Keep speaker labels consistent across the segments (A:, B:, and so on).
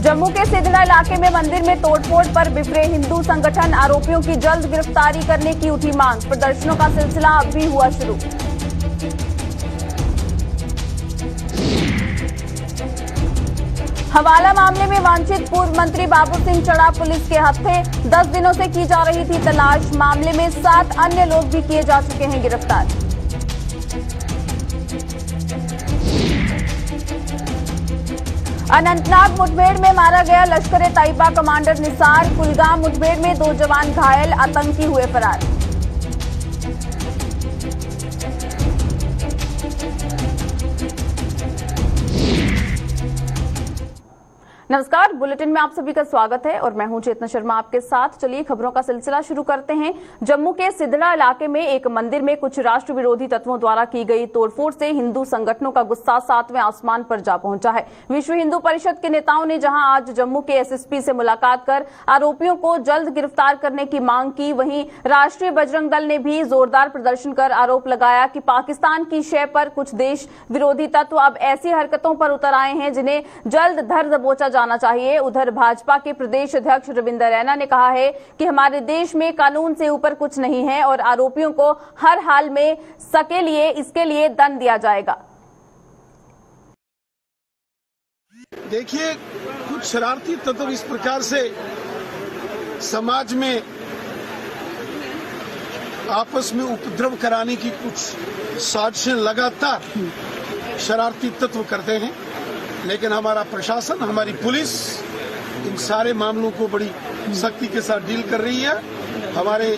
A: जम्मू के सिद्धड़ा इलाके में मंदिर में तोड़फोड़ पर बिफरे हिंदू संगठन, आरोपियों की जल्द गिरफ्तारी करने की उठी मांग। प्रदर्शनों का सिलसिला अब भी हुआ शुरू। हवाला मामले में वांछित पूर्व मंत्री बाबू सिंह चढ़ा पुलिस के हत्थे। 10 दिनों से की जा रही थी तलाश। मामले में 7 अन्य लोग भी किए जा चुके हैं गिरफ्तार। अनंतनाग मुठभेड़ में मारा गया लश्कर-ए-तैयबा कमांडर निसार। कुलगाम मुठभेड़ में 2 जवान घायल, आतंकी हुए फरार। नमस्कार, बुलेटिन में आप सभी का स्वागत है और मैं हूं चेतना शर्मा आपके साथ। चलिए खबरों का सिलसिला शुरू करते हैं। जम्मू के सिद्धड़ा इलाके में एक मंदिर में कुछ राष्ट्र विरोधी तत्वों द्वारा की गई तोड़फोड़ से हिंदू संगठनों का गुस्सा 7वें आसमान पर जा पहुंचा है। विश्व हिंदू परिषद के नेताओं ने जहां आज जम्मू के एसएसपी से मुलाकात कर आरोपियों को जल्द गिरफ्तार करने की मांग की, वहीं राष्ट्रीय बजरंग दल ने भी जोरदार प्रदर्शन कर आरोप लगाया कि पाकिस्तान की शय पर कुछ देश विरोधी तत्व अब ऐसी हरकतों पर उतर आए हैं जिन्हें जल्द धर दबोचा जाना चाहिए। उधर भाजपा के प्रदेश अध्यक्ष रविंद्र रैना ने कहा है कि हमारे देश में कानून से ऊपर कुछ नहीं है और आरोपियों को हर हाल में इसके लिए दंड दिया जाएगा।
B: देखिए, कुछ शरारती तत्व इस प्रकार से समाज में आपस में उपद्रव कराने की कुछ साजिशें लगातार शरारती तत्व करते हैं, लेकिन हमारा प्रशासन, हमारी पुलिस इन सारे मामलों को बड़ी सख्ती के साथ डील कर रही है। हमारे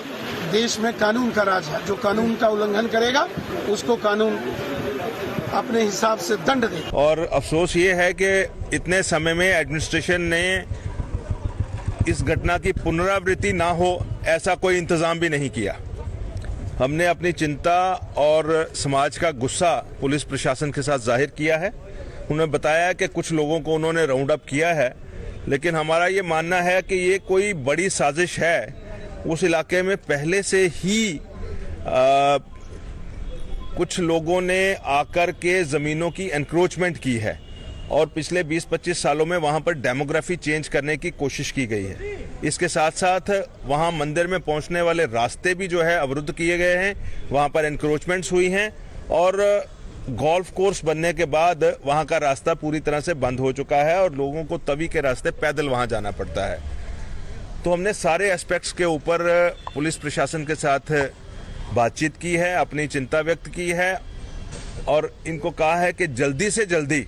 B: देश में कानून का राज है। जो कानून का उल्लंघन करेगा उसको कानून अपने हिसाब से दंड दे।
C: और अफसोस ये है कि इतने समय में एडमिनिस्ट्रेशन ने इस घटना की पुनरावृत्ति ना हो ऐसा कोई इंतजाम भी नहीं किया। हमने अपनी चिंता और समाज का गुस्सा पुलिस प्रशासन के साथ जाहिर किया है। उन्होंने बताया कि कुछ लोगों को उन्होंने राउंड अप किया है, लेकिन हमारा ये मानना है कि ये कोई बड़ी साजिश है। उस इलाके में पहले से ही कुछ लोगों ने आकर के ज़मीनों की एनक्रोचमेंट की है और पिछले 20-25 सालों में वहाँ पर डेमोग्राफी चेंज करने की कोशिश की गई है। इसके साथ साथ वहाँ मंदिर में पहुँचने वाले रास्ते भी जो है अवरुद्ध किए गए हैं, वहाँ पर एनक्रोचमेंट्स हुई हैं और गोल्फ कोर्स बनने के बाद वहां का रास्ता पूरी तरह से बंद हो चुका है और लोगों को तवी के रास्ते पैदल वहां जाना पड़ता है। तो हमने सारे एस्पेक्ट्स के ऊपर पुलिस प्रशासन के साथ बातचीत की है, अपनी चिंता व्यक्त की है और इनको कहा है कि जल्दी से जल्दी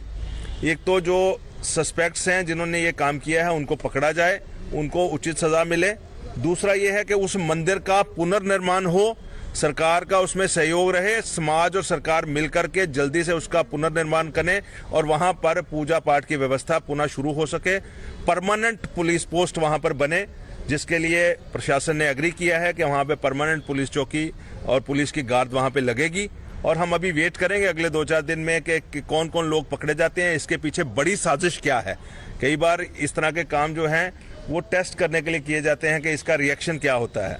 C: एक तो जो सस्पेक्ट्स हैं जिन्होंने ये काम किया है उनको पकड़ा जाए, उनको उचित सजा मिले। दूसरा ये है कि उस मंदिर का पुनर्निर्माण हो, सरकार का उसमें सहयोग रहे, समाज और सरकार मिलकर के जल्दी से उसका पुनर्निर्माण करें और वहां पर पूजा पाठ की व्यवस्था पुनः शुरू हो सके। परमानेंट पुलिस पोस्ट वहां पर बने, जिसके लिए प्रशासन ने एग्री किया है कि वहां पे परमानेंट पुलिस चौकी और पुलिस की गार्ड वहां पे लगेगी। और हम अभी वेट करेंगे अगले 2-4 दिन में कि कौन कौन लोग पकड़े जाते हैं, इसके पीछे बड़ी साजिश क्या है। कई बार इस तरह के काम जो हैं वो टेस्ट करने के लिए किए जाते हैं कि इसका रिएक्शन क्या होता है।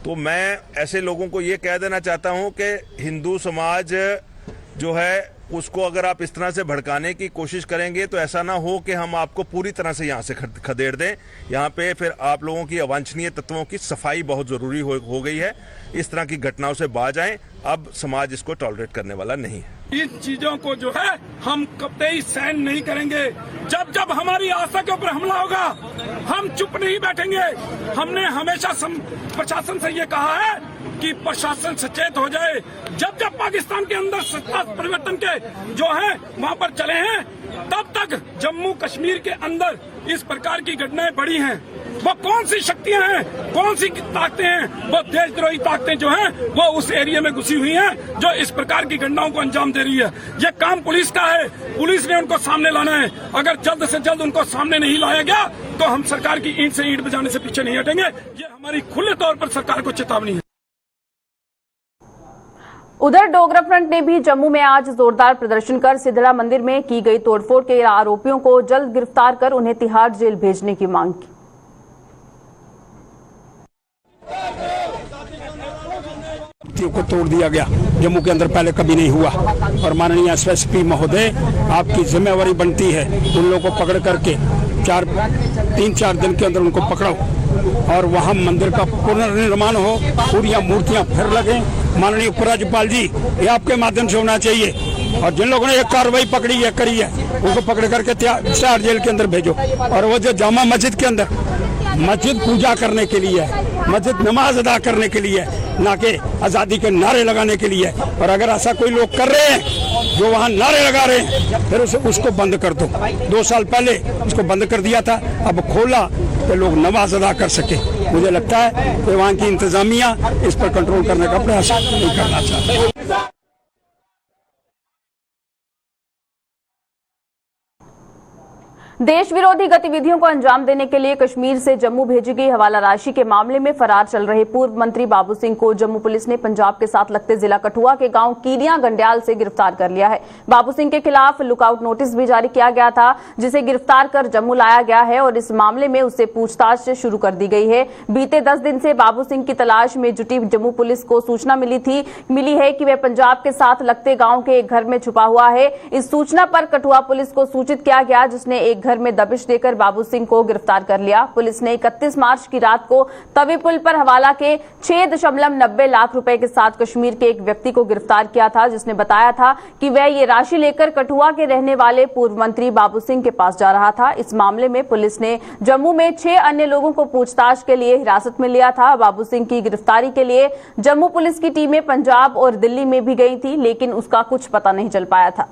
C: तो मैं ऐसे लोगों को ये कह देना चाहता हूं कि हिंदू समाज जो है उसको अगर आप इस तरह से भड़काने की कोशिश करेंगे तो ऐसा ना हो कि हम आपको पूरी तरह से यहाँ से खदेड़ दें। यहाँ पे फिर आप लोगों की अवांछनीय तत्वों की सफाई बहुत जरूरी हो गई है। इस तरह की घटनाओं से बाज आएं। अब समाज इसको टॉलरेट करने वाला नहीं है।
D: इन चीजों को जो है हम कतई सहन नहीं करेंगे। जब जब हमारी आस्था के ऊपर हमला होगा हम चुप नहीं बैठेंगे। हमने हमेशा प्रशासन से ये कहा है कि प्रशासन सचेत हो जाए। जब जब पाकिस्तान के अंदर सत्ता परिवर्तन के जो है वहाँ पर चले हैं, तब तक जम्मू कश्मीर के अंदर इस प्रकार की घटनाएं बढ़ी हैं। वो कौन सी शक्तियां हैं, कौन सी ताकतें हैं, वो देशद्रोही ताकतें जो हैं वो उस एरिया में घुसी हुई हैं जो इस प्रकार की घटनाओं को अंजाम दे रही है। ये काम पुलिस का है, पुलिस ने उनको सामने लाना है। अगर जल्द से जल्द उनको सामने नहीं लाया गया तो हम सरकार की ईंट से ईंट बजाने से पीछे नहीं हटेंगे। ये हमारी खुले तौर पर सरकार को चेतावनी है।
A: उधर डोगरा फ्रंट ने भी जम्मू में आज जोरदार प्रदर्शन कर सिद्धड़ा मंदिर में की गई तोड़फोड़ के आरोपियों को जल्द गिरफ्तार कर उन्हें तिहाड़ जेल भेजने की मांग की।
E: को तोड़ दिया गया, जम्मू के अंदर पहले कभी नहीं हुआ। और माननीय एसएसपी महोदय, आपकी जिम्मेवारी बनती है उन लोगों को पकड़ करके तीन चार दिन के अंदर उनको पकड़ो और वहाँ मंदिर का पुनर्निर्माण हो, पूरी मूर्तियां फिर लगे। माननीय उपराज्यपाल जी, ये आपके माध्यम से होना चाहिए। और जिन लोगों ने ये कार्रवाई पकड़ी है करी है, उनको पकड़ करके तिहाड़ जेल के अंदर भेजो। और वो जो जामा मस्जिद के अंदर, मस्जिद पूजा करने के लिए है, मस्जिद नमाज अदा करने के लिए, ना कि आज़ादी के नारे लगाने के लिए। और अगर ऐसा कोई लोग कर रहे हैं जो वहाँ नारे लगा रहे हैं, फिर उसको बंद कर दो। 2 साल पहले उसको बंद कर दिया था, अब खोला तो लोग नमाज अदा कर सके। मुझे लगता है कि वहाँ की इंतजामिया इस पर कंट्रोल करने का प्रयास नहीं करना चाहती।
A: देश विरोधी गतिविधियों को अंजाम देने के लिए कश्मीर से जम्मू भेजी गई हवाला राशि के मामले में फरार चल रहे पूर्व मंत्री बाबू सिंह को जम्मू पुलिस ने पंजाब के साथ लगते जिला कठुआ के गांव कीरियां गंड्याल से गिरफ्तार कर लिया है। बाबू सिंह के खिलाफ लुकआउट नोटिस भी जारी किया गया था, जिसे गिरफ्तार कर जम्मू लाया गया है और इस मामले में उससे पूछताछ शुरू कर दी गई है। बीते 10 दिन से बाबू सिंह की तलाश में जुटी जम्मू पुलिस को सूचना मिली है कि वह पंजाब के साथ लगते गांव के एक घर में छुपा हुआ है। इस सूचना पर कठुआ पुलिस को सूचित किया गया, जिसने एक घर में दबिश देकर बाबू सिंह को गिरफ्तार कर लिया। पुलिस ने 31 मार्च की रात को तवी पुल पर हवाला के 6.90 लाख रुपए के साथ कश्मीर के एक व्यक्ति को गिरफ्तार किया था, जिसने बताया था कि वह ये राशि लेकर कठुआ के रहने वाले पूर्व मंत्री बाबू सिंह के पास जा रहा था। इस मामले में पुलिस ने जम्मू में 6 अन्य लोगों को पूछताछ के लिए हिरासत में लिया था। बाबू सिंह की गिरफ्तारी के लिए जम्मू पुलिस की टीमें पंजाब और दिल्ली में भी गई थी, लेकिन उसका कुछ पता नहीं चल पाया था।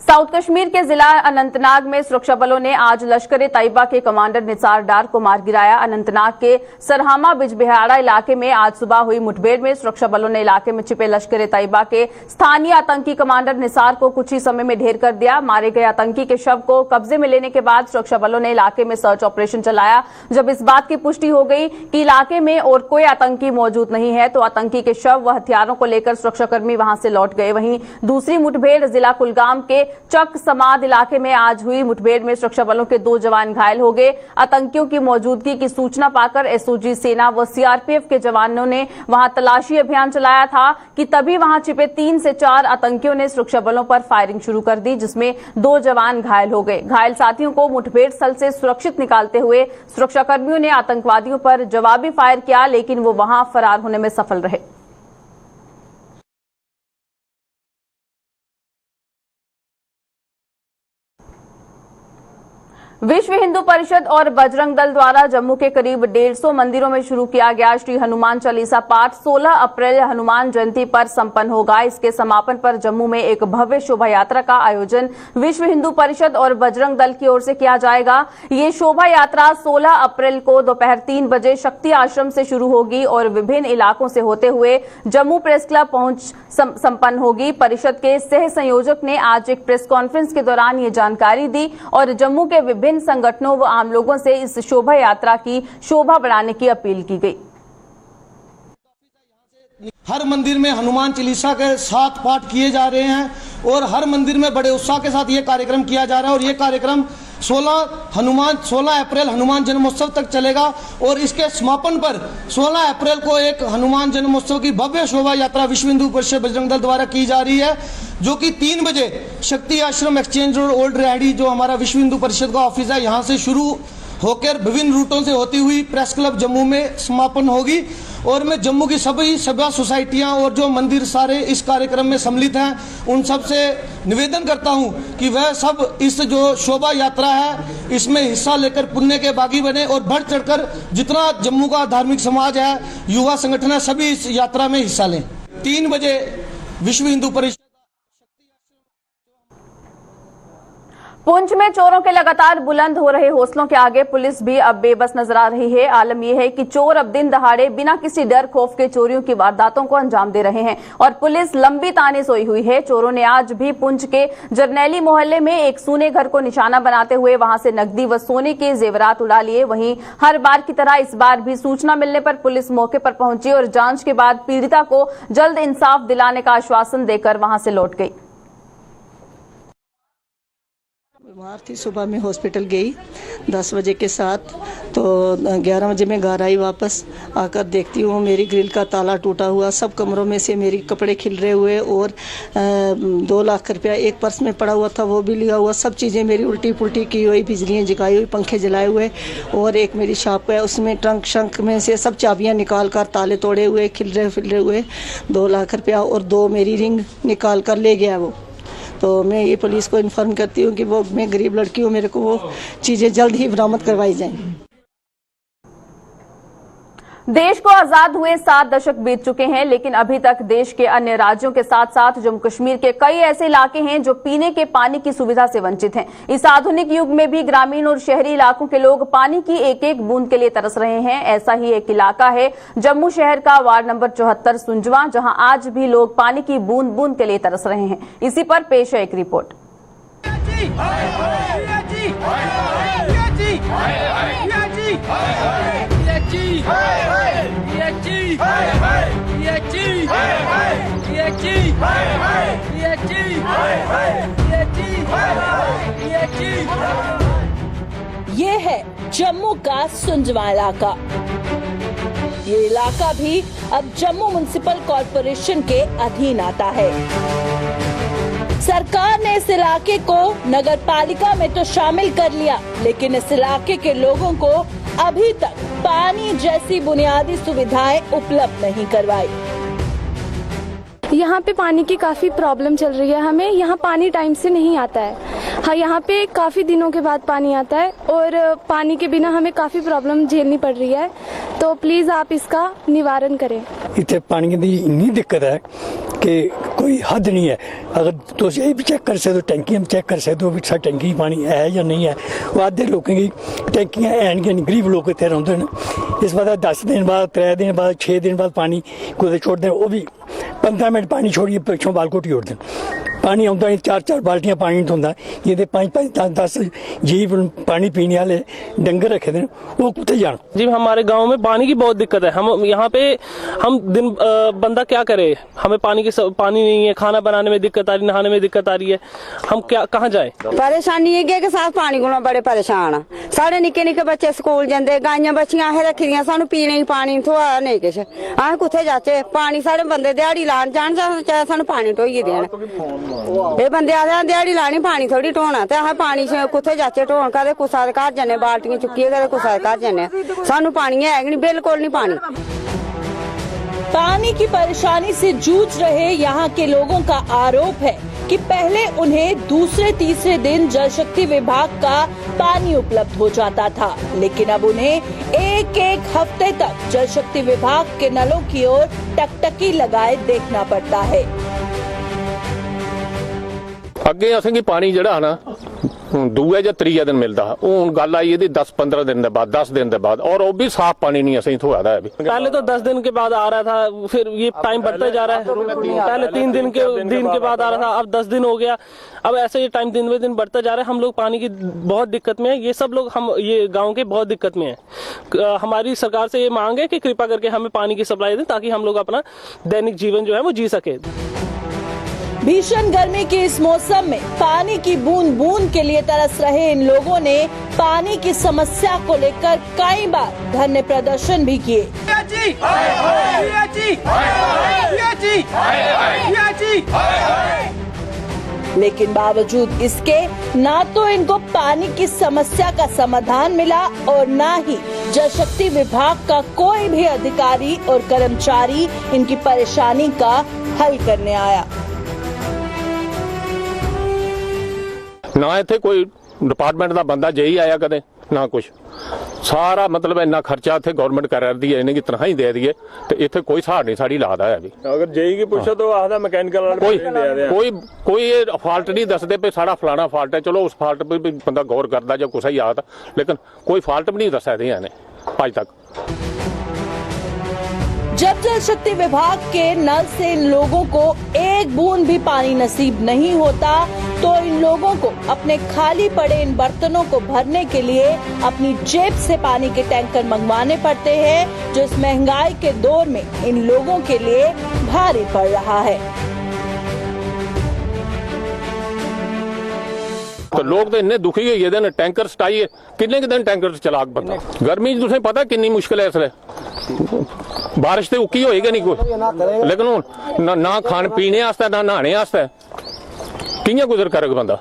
A: साउथ कश्मीर के जिला अनंतनाग में सुरक्षा बलों ने आज लश्कर-ए-तैयबा के कमांडर निसार डार को मार गिराया। अनंतनाग के सरहामा बिजबिहाड़ा इलाके में आज सुबह हुई मुठभेड़ में सुरक्षा बलों ने इलाके में छिपे लश्कर-ए-तैयबा के स्थानीय आतंकी कमांडर निसार को कुछ ही समय में ढेर कर दिया। मारे गए आतंकी के शव को कब्जे में लेने के बाद सुरक्षा बलों ने इलाके में सर्च ऑपरेशन चलाया। जब इस बात की पुष्टि हो गई कि इलाके में और कोई आतंकी मौजूद नहीं है, तो आतंकी के शव व हथियारों को लेकर सुरक्षाकर्मी वहां से लौट गए। वहीं दूसरी मुठभेड़ जिला कुलगाम के चक समाद इलाके में आज हुई मुठभेड़ में सुरक्षा बलों के 2 जवान घायल हो गए। आतंकियों की मौजूदगी की सूचना पाकर एसओजी सेना व सीआरपीएफ के जवानों ने वहां तलाशी अभियान चलाया था कि तभी वहां छिपे 3 से 4 आतंकियों ने सुरक्षा बलों पर फायरिंग शुरू कर दी, जिसमें 2 जवान घायल हो गए। घायल साथियों को मुठभेड़ स्थल से सुरक्षित निकालते हुए सुरक्षाकर्मियों ने आतंकवादियों पर जवाबी फायर किया, लेकिन वो वहां फरार होने में सफल रहे। विश्व हिंदू परिषद और बजरंग दल द्वारा जम्मू के करीब 150 मंदिरों में शुरू किया गया श्री हनुमान चालीसा पाठ 16 अप्रैल हनुमान जयंती पर संपन्न होगा। इसके समापन पर जम्मू में एक भव्य शोभा यात्रा का आयोजन विश्व हिंदू परिषद और बजरंग दल की ओर से किया जाएगा। ये शोभा यात्रा 16 अप्रैल को दोपहर 3 बजे शक्ति आश्रम से शुरू होगी और विभिन्न इलाकों से होते हुए जम्मू प्रेस क्लब पहुंच संपन्न होगी। परिषद के सह संयोजक ने आज एक प्रेस कॉन्फ्रेंस के दौरान ये जानकारी दी और जम्मू के विभिन्न संगठनों व आम लोगों से इस शोभा यात्रा की शोभा बढ़ाने की अपील की गई।
F: हर मंदिर में हनुमान चालीसा के 7 पाठ किए जा रहे हैं और हर मंदिर में बड़े उत्साह के साथ ये कार्यक्रम किया जा रहा है और ये कार्यक्रम 16 अप्रैल हनुमान जन्मोत्सव तक चलेगा और इसके समापन पर 16 अप्रैल को एक हनुमान जन्मोत्सव की भव्य शोभा यात्रा विश्व हिंदू परिषद बजरंग दल द्वारा की जा रही है, जो कि 3 बजे शक्ति आश्रम एक्सचेंज रोड ओल्ड रेहड़ी जो हमारा विश्व हिंदू परिषद का ऑफिस है, यहाँ से शुरू होकर विभिन्न रूटों से होती हुई प्रेस क्लब जम्मू में समापन होगी। और मैं जम्मू की सभी सभा सोसाइटियां और जो मंदिर सारे इस कार्यक्रम में सम्मिलित हैं, उन सब से निवेदन करता हूं कि वह सब इस जो शोभा यात्रा है इसमें हिस्सा लेकर पुण्य के बागी बने और बढ़ चढ़कर जितना जम्मू का धार्मिक समाज है, युवा संगठन है, सभी इस यात्रा में हिस्सा लें। 3 बजे विश्व हिंदू परिषद।
A: पुंछ में चोरों के लगातार बुलंद हो रहे हौसलों के आगे पुलिस भी अब बेबस नजर आ रही है। आलम यह है कि चोर अब दिन दहाड़े बिना किसी डर खौफ के चोरियों की वारदातों को अंजाम दे रहे हैं और पुलिस लंबी ताने सोई हुई है। चोरों ने आज भी पुंछ के जरनैली मोहल्ले में एक सूने घर को निशाना बनाते हुए वहां से नकदी व सोने के जेवरात उड़ा लिए। वहीं हर बार की तरह इस बार भी सूचना मिलने पर पुलिस मौके पर पहुंची और जांच के बाद पीड़िता को जल्द इंसाफ दिलाने का आश्वासन देकर वहां से लौट गई।
G: बीमार थी, सुबह में हॉस्पिटल गई 10 बजे के साथ, तो 11 बजे मैं घर आई। वापस आकर देखती हूँ मेरी ग्रिल का ताला टूटा हुआ, सब कमरों में से मेरी कपड़े खिलरे हुए और 2 लाख रुपया एक पर्स में पड़ा हुआ था वो भी लिया हुआ। सब चीज़ें मेरी उल्टी पुल्टी की हुई, बिजलियाँ जगाई हुई, पंखे जलाए हुए, और एक मेरी शॉप है उसमें ट्रंक शंक में से सब चाबियाँ निकाल कर ताले तोड़े हुए, खिलरे हुए 2 लाख रुपया और 2 मेरी रिंग निकाल कर ले गया वो। तो मैं ये पुलिस को इन्फॉर्म करती हूँ कि वो मैं गरीब लड़की हूँ, मेरे को वो चीज़ें जल्द ही बरामद करवाई जाएं।
A: देश को आजाद हुए 7 दशक बीत चुके हैं, लेकिन अभी तक देश के अन्य राज्यों के साथ साथ जम्मू कश्मीर के कई ऐसे इलाके हैं जो पीने के पानी की सुविधा से वंचित हैं। इस आधुनिक युग में भी ग्रामीण और शहरी इलाकों के लोग पानी की एक एक बूंद के लिए तरस रहे हैं। ऐसा ही एक इलाका है जम्मू शहर का वार्ड नंबर 74 सुंजवा, जहां आज भी लोग पानी की बूंद बूंद के लिए तरस रहे हैं। इसी पर पेश है एक रिपोर्ट।
H: ये है जम्मू का सुंजवा इलाका। ये इलाका भी अब जम्मू म्युनिसिपल कॉरपोरेशन के अधीन आता है। सरकार ने इस इलाके को नगर पालिका में तो शामिल कर लिया, लेकिन इस इलाके के लोगों को अभी तक पानी जैसी बुनियादी सुविधाएं उपलब्ध नहीं करवाई।
I: यहाँ पे पानी की काफ़ी प्रॉब्लम चल रही है। हमें यहाँ पानी टाइम से नहीं आता है। हाँ, यहाँ पे काफ़ी दिनों के बाद पानी आता है और पानी के बिना हमें काफ़ी प्रॉब्लम झेलनी पड़ रही है। तो प्लीज़ आप इसका निवारण करें।
E: इतने पानी की इन्नी दिक्कत है कि कोई हद नहीं है। अगर तुम ये भी चेक कर सकते हो, टैंकी हम चेक कर सकते हो भी साढ़ी टैंकी पानी है या नहीं है। वो आधे लोगों की टैंकियाँ हैन गै, गरीब लोग इतने रौंदे हैं। इस बार 10 दिन बाद, 3 दिन बाद, 6 दिन बाद पानी कुछ छोड़ दें, वो भी 15 मिनट पानी छोड़िए पिछों बालकोटी उड़ दें। पानी आता नहीं, 4-4 बाल्टियां पानी धोंदा। ये 5-5, 10-10 जीव पानी पीने वाले डंगर रखे थे, वो कुत्ते जान।
J: जी, हमारे गांव में पानी की बहुत दिक्कत है। हम यहाँ पे हम दिन बंदा क्या करे, हमें पानी नहीं है, खाना बनाने में दिक्कत आ रही, नहाने में दिक्कत आ रही है। हम क्या कहाँ जाए?
K: परेशानी ये है कि साफ पानी को बड़े परेशान आ। साढ़े निक्के निक्के बच्चे स्कूल जाते, गाइयां बच्चियां असें रखी दियां, सानू पीने पानी थोड़ा नहीं किश। अस कुत्थे जाचे? पानी साढ़े बंदे दिहाड़ी लान जान, चाहे सानू पानी ढोइयै देन। ये बंदे आखदे दिहाड़ी लानी, पानी थोड़ी ढोना, ते अस पानी कुत्थे जाचे ढोन? कदें कुसै दे घर जन्ने बाल्टियां चुक्कियै, कदें कुसै दे घर जन्ने। सानू पानी है नहीं, बिल्कुल नहीं पानी।
H: पानी की परेशानी से जूझ रहे यहाँ के लोगों का आरोप है कि पहले उन्हें दूसरे तीसरे दिन जल शक्ति विभाग का पानी उपलब्ध हो जाता था, लेकिन अब उन्हें एक हफ्ते तक जल शक्ति विभाग के नलों की ओर टकटकी लगाए देखना पड़ता है।
L: ਅੱਗੇ ਅਸੀਂ ਪਾਣੀ ਜਿਹੜਾ ਨਾ ਦੂਏ ਜਾਂ ਤੀਏ ਦਿਨ ਮਿਲਦਾ, ਉਹ ਹੁਣ ਗੱਲ ਆਈ ਇਹਦੀ 10-15 दिन के बाद, 10 दिन के बाद, और वो भी साफ पानी नहीं असं थोड़ा है।
J: पहले तो 10 दिन के बाद आ रहा था, फिर ये टाइम बढ़ता जा रहा है। पहले 3 दिन के बाद आ रहा था, अब 10 दिन हो गया। अब ऐसे ये टाइम दिन ब दिन बढ़ता जा रहा है। हम लोग पानी की बहुत दिक्कत में है। ये सब लोग हम ये गाँव के बहुत दिक्कत में है। हमारी सरकार से ये मांग है कि कृपा करके हमें पानी की सप्लाई दें, ताकि हम लोग अपना दैनिक जीवन जो है वो जी सके।
H: भीषण गर्मी के इस मौसम में पानी की बूंद बूंद के लिए तरस रहे इन लोगों ने पानी की समस्या को लेकर कई बार धरने प्रदर्शन भी किए। लेकिन बावजूद इसके ना तो इनको पानी की समस्या का समाधान मिला और ना ही जल शक्ति विभाग का कोई भी अधिकारी और कर्मचारी इनकी परेशानी का हल करने आया।
L: ना इत्थे कोई डिपार्टमेंट का बंदा जेई आया कदे, ना कुछ। सारा मतलब इन्ना खर्चा इत्थे गवर्नमेंट कर रही है, इन्हें तनख्वाही दे दी है, तो इत्थे कोई साड़ नहीं साड़ी ला है अभी।
M: अगर जेई की पूछो तो आखदा मैकेनिकल
L: कोई फॉल्ट नहीं दसदे पे साड़ा फलाना फॉल्ट है। चलो उस फॉल्ट पे भी बंदा गौर करता जो कुछ ही आता, लेकिन कोई फॉल्ट भी नहीं दसा दिया ने आज तक।
H: जब जल शक्ति विभाग के नल से इन लोगों को एक बूंद भी पानी नसीब नहीं होता, तो इन लोगों को अपने खाली पड़े इन बर्तनों को भरने के लिए अपनी जेब से पानी के टैंकर मंगवाने पड़ते हैं, जो इस महंगाई के दौर में इन लोगों के लिए भारी पड़ रहा है।
L: तो लोग तो इन्ने दुखी होई गेदे न, टैंकर सटाइए किन्ने दिन टैंकर चला बंदा। गर्मी च तुसें पता किन्नी मुश्किल है इसलै, बारिश ते उक्की होएगी नहीं कोई, लेकिन हूं ना खान पीने आस्तै ना नहाने आस्तै कि'यां गुजर करग बंदा।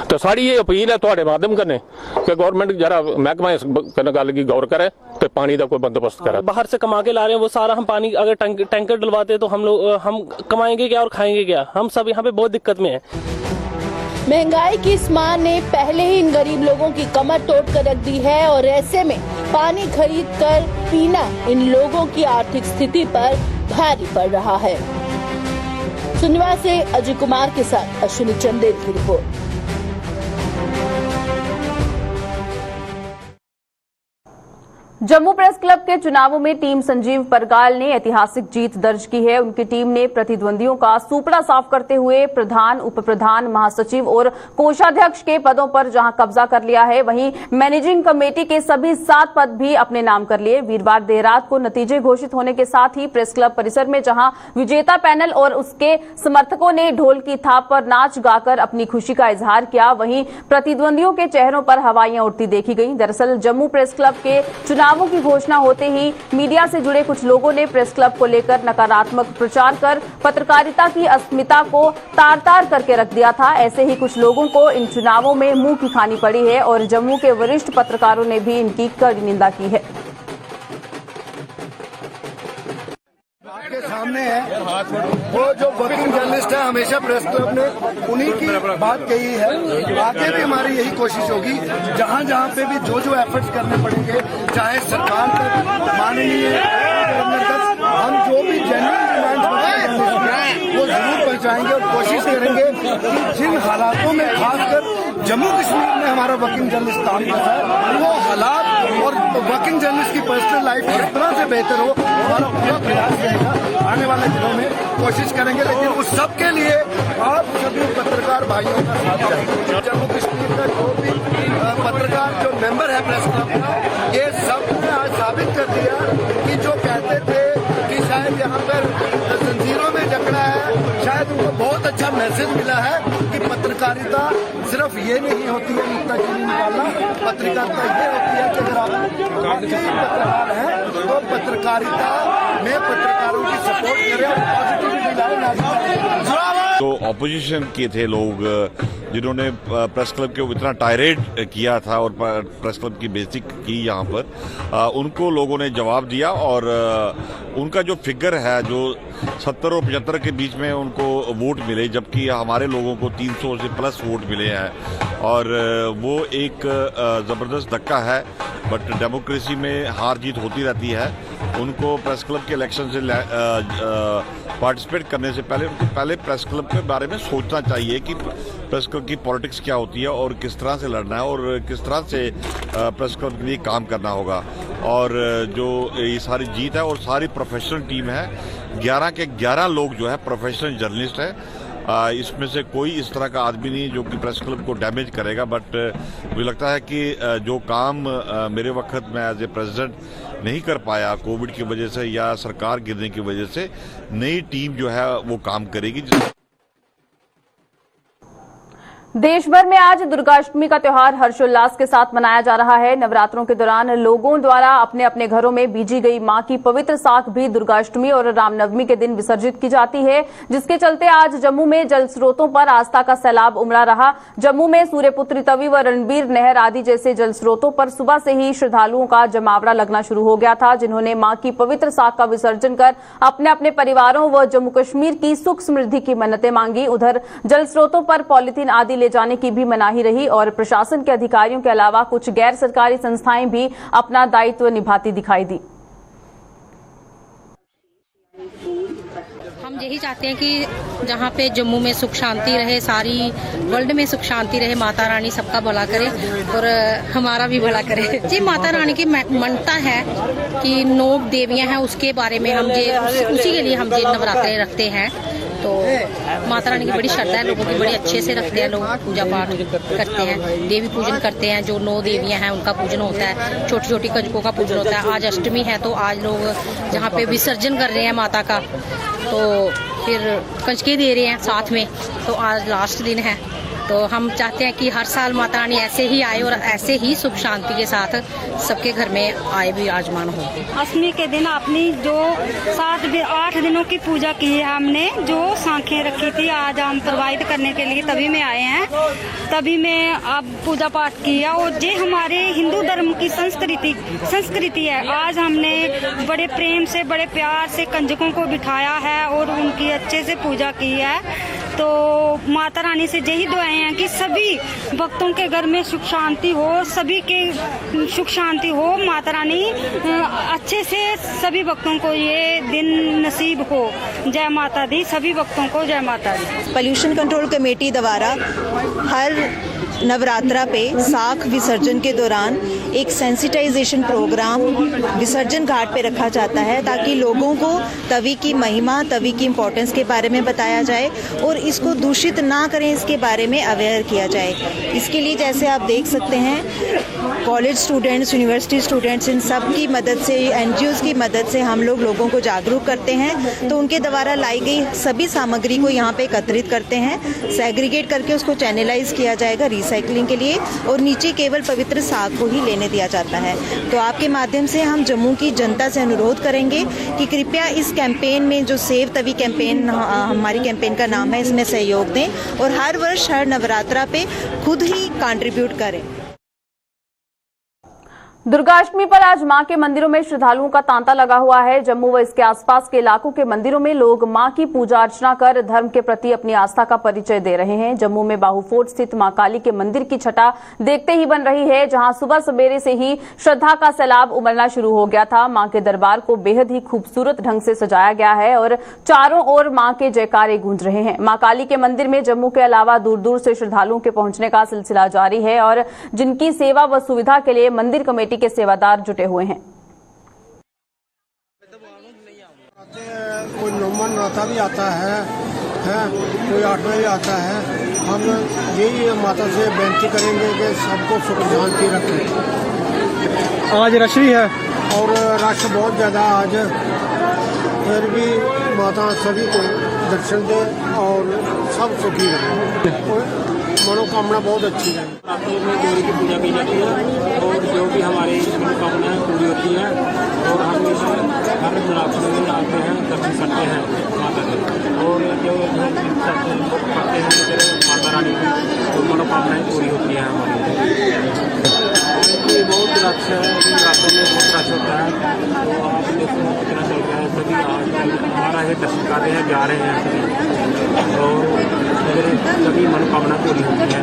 L: तो साड़ी ये अपील है थोड़े माध्यम कन्नै कि गवर्नमेंट जरा महकमा इस कन्नै गल की गौर करे तो पानी का कोई बंदोबस्त करे।
J: बाहर से कमा के ला रहे हैं वो सारा, हम पानी अगर टैंकर डलवाते तो हम कमाएंगे क्या और खाएंगे क्या, हम सब यहाँ पे बहुत दिक्कत में है।
H: महंगाई की इस मार ने पहले ही इन गरीब लोगों की कमर तोड़ कर रख दी है और ऐसे में पानी खरीद कर पीना इन लोगों की आर्थिक स्थिति पर भारी पड़ रहा है। सुनवा से अजय कुमार के साथ अश्विनी चंदेल की रिपोर्ट।
A: जम्मू प्रेस क्लब के चुनावों में टीम संजीव परगाल ने ऐतिहासिक जीत दर्ज की है। उनकी टीम ने प्रतिद्वंदियों का सूपड़ा साफ करते हुए प्रधान, उप प्रधान, महासचिव और कोषाध्यक्ष के पदों पर जहां कब्जा कर लिया है, वहीं मैनेजिंग कमेटी के सभी 7 पद भी अपने नाम कर लिए। वीरवार देर रात को नतीजे घोषित होने के साथ ही प्रेस क्लब परिसर में जहां विजेता पैनल और उसके समर्थकों ने ढोल की थाप पर नाच गाकर अपनी खुशी का इजहार किया, वहीं प्रतिद्वंदियों के चेहरों पर हवाइयां उड़ती देखी गई। दरअसल जम्मू प्रेस क्लब के चुनावों की घोषणा होते ही मीडिया से जुड़े कुछ लोगों ने प्रेस क्लब को लेकर नकारात्मक प्रचार कर पत्रकारिता की अस्मिता को तार-तार करके रख दिया था। ऐसे ही कुछ लोगों को इन चुनावों में मुंह की खानी पड़ी है और जम्मू के वरिष्ठ पत्रकारों ने भी इनकी कड़ी निंदा की है।
N: के सामने है वो जो वर्किंग जर्नलिस्ट है, हमेशा प्रेस क्लब ने उन्हीं की बात कही है। आगे भी हमारी यही कोशिश होगी, जहां जहां पे भी जो एफर्ट्स करने पड़ेंगे, चाहे सरकार तक, माननीय गवर्नर तक, हम जो भी जेन्युइन डिमांड्स वो जरूर पहुंचाएंगे और कोशिश करेंगे कि जिन हालातों में खासकर जम्मू कश्मीर में हमारा वर्किंग जर्नलिस्ट काम कर रहा है, वो हालात और वर्किंग जर्नलिस्ट की पर्सनल लाइफ इस तरह से बेहतर हो, हमारा पूरा प्रयास रहेगा। आने वाले दिनों में कोशिश करेंगे, लेकिन उस सब के लिए आप सभी पत्रकार भाइयों का साथ चाहिए। जम्मू कश्मीर का जो भी पत्रकार जो मेंबर है प्रेस क्लब का, ये सब ने आज साबित कर दिया कि जो कहते थे कि शायद यहाँ पर जंजीरों में जकड़ा है, शायद उनको बहुत अच्छा मैसेज मिला है कि पत्रकारिता सिर्फ ये नहीं होती है नुक्ताचीनी निकालना, पत्रकारिता ये होती है कि अगर आप पत्रकार हैं तो पत्रकारिता में पत्रकारों की सपोर्ट करें और पॉजिटिविटी लाए।
O: तो ऑपोजिशन के थे लोग जिन्होंने प्रेस क्लब के इतना टायरेट किया था और प्रेस क्लब की बेइज्जती की यहाँ पर, उनको लोगों ने जवाब दिया और उनका जो फिगर है जो 70 और 75 के बीच में उनको वोट मिले, जबकि हमारे लोगों को 300 से प्लस वोट मिले हैं और वो एक ज़बरदस्त धक्का है। बट डेमोक्रेसी में हार जीत होती रहती है। उनको प्रेस क्लब के इलेक्शन से पार्टिसिपेट करने से पहले उनको पहले प्रेस क्लब के बारे में सोचना चाहिए कि प्रेस क्लब की पॉलिटिक्स क्या होती है और किस तरह से लड़ना है और किस तरह से प्रेस क्लब के लिए काम करना होगा। और जो ये सारी जीत है और सारी प्रोफेशनल टीम है, 11 के 11 लोग जो है प्रोफेशनल जर्नलिस्ट हैं। इसमें से कोई इस तरह का आदमी नहीं जो कि प्रेस क्लब को डैमेज करेगा। बट मुझे लगता है कि जो काम मेरे वक्त में एज ए प्रेसिडेंट नहीं कर पाया कोविड की वजह से या सरकार गिरने की वजह से, नई टीम जो है वो काम करेगी।
A: देश भर में आज दुर्गाष्टमी का त्योहार हर्षोल्लास के साथ मनाया जा रहा है। नवरात्रों के दौरान लोगों द्वारा अपने अपने घरों में बीजी गई मां की पवित्र साख भी दुर्गाष्टमी और रामनवमी के दिन विसर्जित की जाती है, जिसके चलते आज जम्मू में जल स्रोतों पर आस्था का सैलाब उमड़ा रहा। जम्मू में सूर्यपुत्री तवी व रणबीर नहर आदि जैसे जल स्रोतों पर सुबह से ही श्रद्धालुओं का जमावड़ा लगना शुरू हो गया था, जिन्होंने मां की पवित्र साख का विसर्जन कर अपने अपने परिवारों व जम्मू कश्मीर की सुख समृद्धि की मन्नतें मांगी। उधर जल स्रोतों पर पॉलीथीन आदि ले जाने की भी मनाही रही और प्रशासन के अधिकारियों के अलावा कुछ गैर सरकारी संस्थाएं भी अपना दायित्व निभाती दिखाई दी।
P: हम यही चाहते हैं कि जहाँ पे जम्मू में सुख शांति रहे, सारी वर्ल्ड में सुख शांति रहे, माता रानी सबका भला करे और हमारा भी भला करे। जी माता रानी की मान्यता है कि 9 देवियां हैं, उसके बारे में हम उसी के लिए हम ये नवरात्रे रखते हैं। तो माता रानी की बड़ी श्रद्धा है, लोगों की बड़ी अच्छे से रखते हैं, लोग पूजा पाठ करते हैं, देवी पूजन करते हैं। जो 9 देवियां हैं उनका पूजन होता है, छोटी छोटी कंजकों का पूजन होता है। आज अष्टमी है तो आज लोग जहाँ पे विसर्जन कर रहे हैं माता का, तो फिर कंजके दे रहे हैं साथ में। तो आज लास्ट दिन है तो हम चाहते हैं कि हर साल माता रानी ऐसे ही आए और ऐसे ही सुख शांति के साथ सबके घर में आए विराजमान हो।
Q: अष्टमी के दिन अपनी जो 8 दिनों की पूजा की है हमने, जो सांखें रखी थी आज हम प्रोवाइड करने के लिए तभी में आए हैं, तभी में अब पूजा पाठ किया। और ये हमारे हिंदू धर्म की संस्कृति है। आज हमने बड़े प्रेम से बड़े प्यार से कंजकों को बिठाया है और उनकी अच्छे से पूजा की है। तो माता रानी से यही दुआएं हैं कि सभी भक्तों के घर में सुख शांति हो, सभी के सुख शांति हो। माता रानी अच्छे से सभी भक्तों को ये दिन नसीब हो। जय माता दी, सभी भक्तों को जय माता दी।
R: पोल्यूशन कंट्रोल कमेटी द्वारा हर नवरात्रा पे साख विसर्जन के दौरान एक सेंसिटाइजेशन प्रोग्राम विसर्जन घाट पे रखा जाता है, ताकि लोगों को तवी की महिमा, तवी की इम्पोर्टेंस के बारे में बताया जाए और इसको दूषित ना करें, इसके बारे में अवेयर किया जाए। इसके लिए जैसे आप देख सकते हैं कॉलेज स्टूडेंट्स, यूनिवर्सिटी स्टूडेंट्स, इन सब की मदद से, NGOs की मदद से हम लोगों को जागरूक करते हैं। तो उनके द्वारा लाई गई सभी सामग्री को यहाँ पे एकत्रित करते हैं, सेग्रीगेट करके उसको चैनलाइज किया जाएगा रिसाइकलिंग के लिए, और नीचे केवल पवित्र साग को ही लेने दिया जाता है। तो आपके माध्यम से हम जम्मू की जनता से अनुरोध करेंगे कि कृपया इस कैंपेन में, जो सेव तवी कैंपेन हमारी कैंपेन का नाम है, इसमें सहयोग दें और हर वर्ष हर नवरात्रा पे खुद ही कंट्रीब्यूट करें।
A: दुर्गाष्टमी पर आज मां के मंदिरों में श्रद्धालुओं का तांता लगा हुआ है। जम्मू व इसके आसपास के इलाकों के मंदिरों में लोग मां की पूजा अर्चना कर धर्म के प्रति अपनी आस्था का परिचय दे रहे हैं। जम्मू में बाहू फोर्ट स्थित मां काली के मंदिर की छटा देखते ही बन रही है, जहां सुबह सवेरे से ही श्रद्धा का सैलाब उमड़ना शुरू हो गया था। मां के दरबार को बेहद ही खूबसूरत ढंग से सजाया गया है और चारों ओर मां के जयकारे गूंज रहे हैं। मां काली के मंदिर में जम्मू के अलावा दूर दूर से श्रद्धालुओं के पहुंचने का सिलसिला जारी है और जिनकी सेवा व सुविधा के लिए मंदिर कमेटी के सेवादार जुटे हुए हैं।
B: कोई 9 नाता भी आता है, कोई 8 भी आता है। हम यही माता से बेनती करेंगे कि सबको सुख शांति रखें। आज रश भी है और रश बहुत ज़्यादा आज, फिर भी माता सभी को दर्शन दे और सब सुखी रहे। मनोकामना बहुत अच्छी है।
S: रात्रि में गौरी की पूजा की जाती है और जो भी हमारी मनोकामनाएं पूरी होती हैं और हम हर नवरात्र में आते हैं, दर्शन करते हैं माता के, और जो करते हैं फिर माता रानी की तो मनोकामनाएं पूरी होती हैं हमारी। बहुत रश है, रातों में बहुत रश होता है। तो आप देखो कितना चल रहा है, सभी हमारा ये दर्शन कर रहे हैं, जा रहे हैं सभी, और सभी मनोकामना पूरी होती है।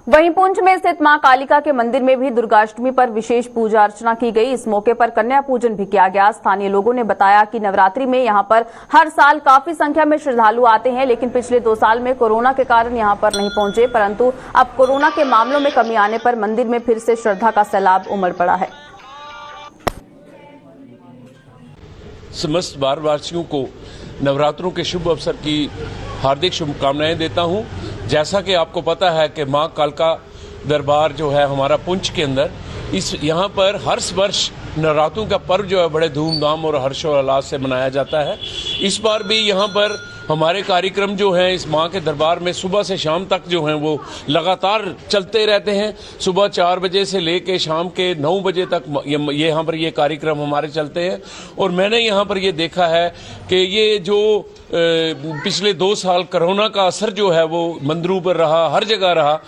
A: वहीं पुंछ में स्थित मां कालिका के मंदिर में भी दुर्गाष्टमी पर विशेष पूजा अर्चना की गई। इस मौके पर कन्या पूजन भी किया गया। स्थानीय लोगों ने बताया कि नवरात्रि में यहां पर हर साल काफी संख्या में श्रद्धालु आते हैं, लेकिन पिछले 2 साल में कोरोना के कारण यहां पर नहीं पहुंचे, परंतु अब कोरोना के मामलों में कमी आने पर मंदिर में फिर से श्रद्धा का सैलाब उमड़ पड़ा है।
T: समस्त भारतवासियों को नवरात्रों के शुभ अवसर की हार्दिक शुभकामनाएं देता हूं। जैसा कि आपको पता है कि मां कालका दरबार जो है हमारा पुंछ के अंदर, यहाँ पर हर वर्ष नवरात्रों का पर्व जो है बड़े धूमधाम और हर्षोल्लास से मनाया जाता है। इस बार भी यहाँ पर हमारे कार्यक्रम जो हैं इस मां के दरबार में सुबह से शाम तक जो हैं वो लगातार चलते रहते हैं। सुबह 4 बजे से लेके शाम के 9 बजे तक यहाँ पर ये कार्यक्रम हमारे चलते हैं। और मैंने यहाँ पर ये देखा है कि ये जो पिछले 2 साल कोरोना का असर जो है वो मंदिरों पर रहा, हर जगह रहा,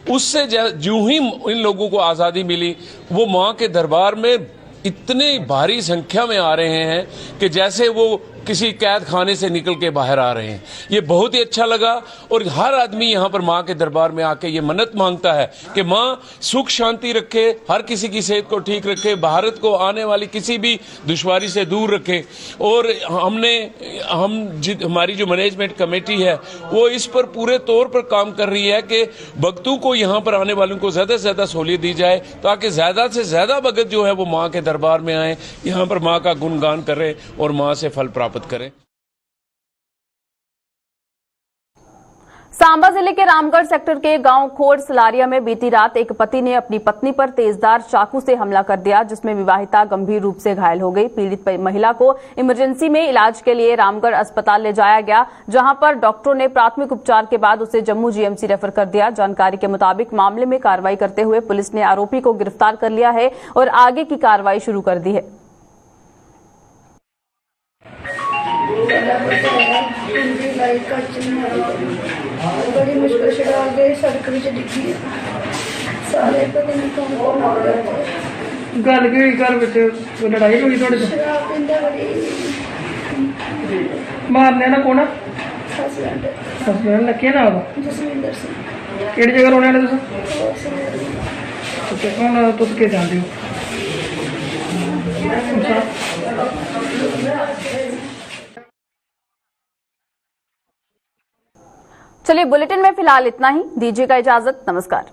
T: उससे जो ही इन लोगों को आज़ादी मिली, वो मां के दरबार में इतने भारी संख्या में आ रहे हैं कि जैसे वो किसी कैद खाने से निकल के बाहर आ रहे हैं। ये बहुत ही अच्छा लगा। और हर आदमी यहाँ पर माँ के दरबार में आके ये मन्नत मांगता है कि माँ सुख शांति रखे, हर किसी की सेहत को ठीक रखे, भारत को आने वाली किसी भी दुश्वारी से दूर रखे। और हमारी जो मैनेजमेंट कमेटी है वो इस पर पूरे तौर पर काम कर रही है कि भक्तों को यहाँ पर आने वालों को ज्यादा से ज्यादा सहूलियत दी जाए, ताकि ज्यादा से ज्यादा भगत जो है वो माँ के दरबार में आए, यहाँ पर माँ का गुणगान करें और माँ से फल प्राप्त करें।
A: सांबा जिले के रामगढ़ सेक्टर के गांव खोड़ सलारिया में बीती रात एक पति ने अपनी पत्नी पर तेजधार चाकू से हमला कर दिया, जिसमें विवाहिता गंभीर रूप से घायल हो गई। पीड़ित महिला को इमरजेंसी में इलाज के लिए रामगढ़ अस्पताल ले जाया गया, जहां पर डॉक्टरों ने प्राथमिक उपचार के बाद उसे जम्मू जीएमसी रेफर कर दिया। जानकारी के मुताबिक मामले में कार्रवाई करते हुए पुलिस ने आरोपी को गिरफ्तार कर लिया है और आगे की कार्रवाई शुरू कर दी है।
U: बड़ी मुश्किल से आ गए, सड़क में डिग्गी सारे पता नहीं कौन आ गए। गल की घर में लड़ाई हुई थोड़ी शराब पींदा बड़ी मारने ना कौन हस्बैंड लगे ना जसविंदर सिंह केड़ी जगह रोने वाले तुस हूँ तुस के जानते हो?
A: चलिए बुलेटिन में फिलहाल इतना ही, दीजिएगा इजाजत, नमस्कार।